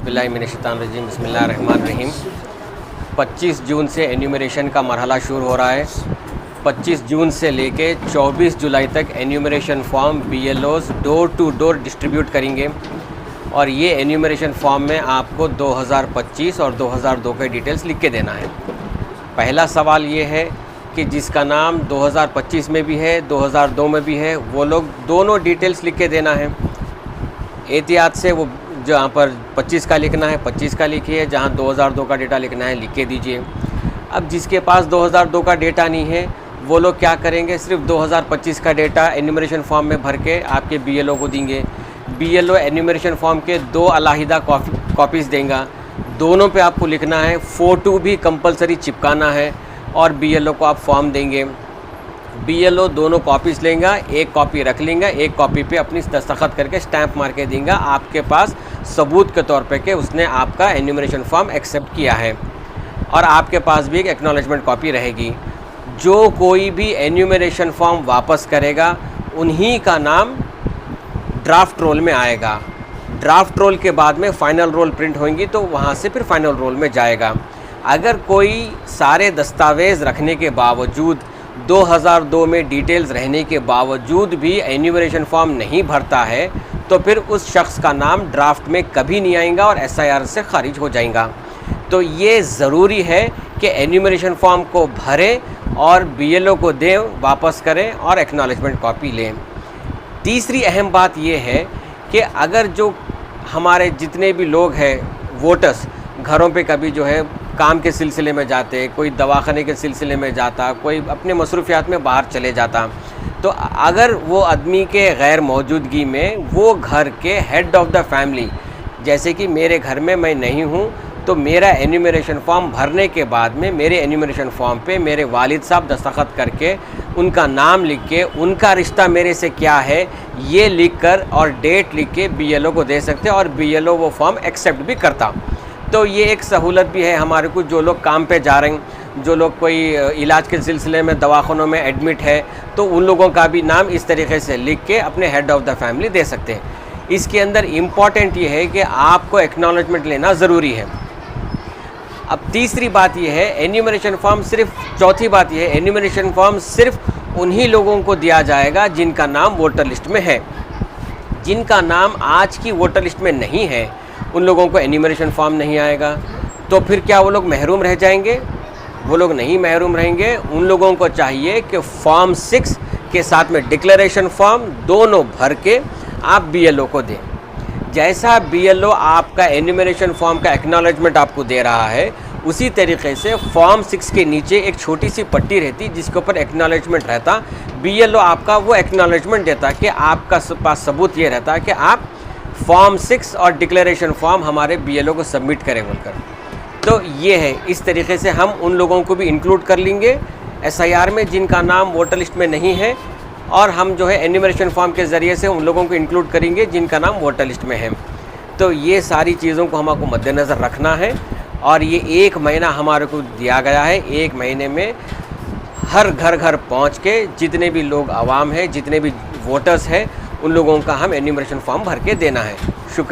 औज़ुबिल्लाहिमिनश्शैतानिर्रजीम बिस्मिल्लाहिर्रहमानिर्रहीम। 25 जून से एन्यूमरेशन का मरहला शुरू हो रहा है। 25 जून से लेके 24 जुलाई तक enumeration form BLOs door to door distribute करेंगे और ये एन्यूमरेशन फॉर्म में आपको 2025 और 2002 के डिटेल्स लिख के देना है। पहला सवाल ये है कि जिसका नाम 2025 में भी है 2002 में भी है, वो लोग दोनों डिटेल्स लिख के देना है। एहतियात से वो जहाँ पर 25 का लिखना है 25 का लिखिए, जहाँ 2002 का डेटा लिखना है लिख के दीजिए। अब जिसके पास 2002 का डेटा नहीं है वो लोग क्या करेंगे, सिर्फ 2025 का डेटा एन्यूमरेशन फॉर्म में भर के आपके BLO को देंगे। BLO एन्यूमरेशन फॉर्म के 2 अलहदा कॉपीज़ देगा, दोनों पे आपको लिखना है, फ़ोटो भी कंपलसरी चिपकाना है और BLO को आप फॉर्म देंगे। BLO दोनों कॉपीज़ लेंगे, एक कॉपी रख लेंगे, एक कॉपी पे अपनी दस्तखत करके स्टैंप मार के देंगे आपके पास सबूत के तौर पे कि उसने आपका एन्यूमरेशन फॉर्म एक्सेप्ट किया है। और आपके पास भी एक एक्नॉलेजमेंट कॉपी रहेगी। जो कोई भी एन्यूमरेशन फॉर्म वापस करेगा उन्हीं का नाम ड्राफ्ट रोल में आएगा। ड्राफ्ट रोल के बाद में फ़ाइनल रोल प्रिंट होंगी तो वहाँ से फिर फाइनल रोल में जाएगा। अगर कोई सारे दस्तावेज़ रखने के बावजूद 2002 में डिटेल्स रहने के बावजूद भी एन्यूमरेशन फॉर्म नहीं भरता है तो फिर उस शख्स का नाम ड्राफ्ट में कभी नहीं आएगा और SIR से खारिज हो जाएगा। तो ये ज़रूरी है कि एन्यूमरेशन फॉर्म को भरें और BLO को दें, वापस करें और एक्नॉलेजमेंट कॉपी लें। तीसरी अहम बात यह है कि अगर जो हमारे जितने भी लोग हैं वोटर्स घरों पे कभी जो है काम के सिलसिले में जाते, कोई दवाखाने के सिलसिले में जाता, कोई अपने मसरूफियात में बाहर चले जाता, तो अगर वो आदमी के गैर मौजूदगी में वो घर के हेड ऑफ़ द फैमिली, जैसे कि मेरे घर में मैं नहीं हूँ तो मेरा एन्यूमरेशन फॉर्म भरने के बाद में मेरे एन्यूमरेशन फॉर्म पे मेरे वालिद साहब दस्तखत करके उनका नाम लिख के उनका रिश्ता मेरे से क्या है ये लिख कर और डेट लिख के BLO को दे सकते और BLO वो फॉर्म एक्सेप्ट भी करता। तो ये एक सहूलत भी है हमारे को, जो लोग काम पे जा रहे हैं, जो लोग कोई इलाज के सिलसिले में दवाखानों में एडमिट है तो उन लोगों का भी नाम इस तरीके से लिख के अपने हेड ऑफ़ द फैमिली दे सकते हैं। इसके अंदर इम्पॉर्टेंट ये है कि आपको एक्नॉलेजमेंट लेना ज़रूरी है। अब तीसरी बात यह है, एन्यूमरेशन फॉर्म सिर्फ चौथी बात यह है, एन्यूमरेशन फॉर्म सिर्फ उन्हीं लोगों को दिया जाएगा जिनका नाम वोटर लिस्ट में है। जिनका नाम आज की वोटर लिस्ट में नहीं है उन लोगों को एन्यूमरेशन फॉर्म नहीं आएगा। तो फिर क्या वो लोग महरूम रह जाएंगे? वो लोग नहीं महरूम रहेंगे। उन लोगों को चाहिए कि फॉर्म 6 के साथ में डिक्लेरेशन फॉर्म दोनों भर के आप BLO को दें। जैसा BLO आपका एन्यूमरेशन फॉर्म का एक्नॉलेजमेंट आपको दे रहा है उसी तरीके से फॉर्म 6 के नीचे एक छोटी सी पट्टी रहती जिसके ऊपर एक्नॉलेजमेंट रहता। BLO आपका वो एक्नॉलेजमेंट देता कि आपका पास सबूत ये रहता कि आप फॉर्म 6 और डिक्लेरेशन फॉर्म हमारे BLO को सबमिट करें बोलकर। तो ये है, इस तरीके से हम उन लोगों को भी इंक्लूड कर लेंगे SIR में जिनका नाम वोटर लिस्ट में नहीं है, और हम जो है एन्यूमरेशन फॉर्म के ज़रिए से उन लोगों को इंक्लूड करेंगे जिनका नाम वोटर लिस्ट में है। तो ये सारी चीज़ों को हमको मद्देनज़र रखना है और ये 1 महीना हमारे को दिया गया है। 1 महीने में हर घर पहुँच के जितने भी लोग आवाम हैं, जितने भी वोटर्स हैं, उन लोगों का हम एन्यूमरेशन फॉर्म भर के देना है। शुक्रिया।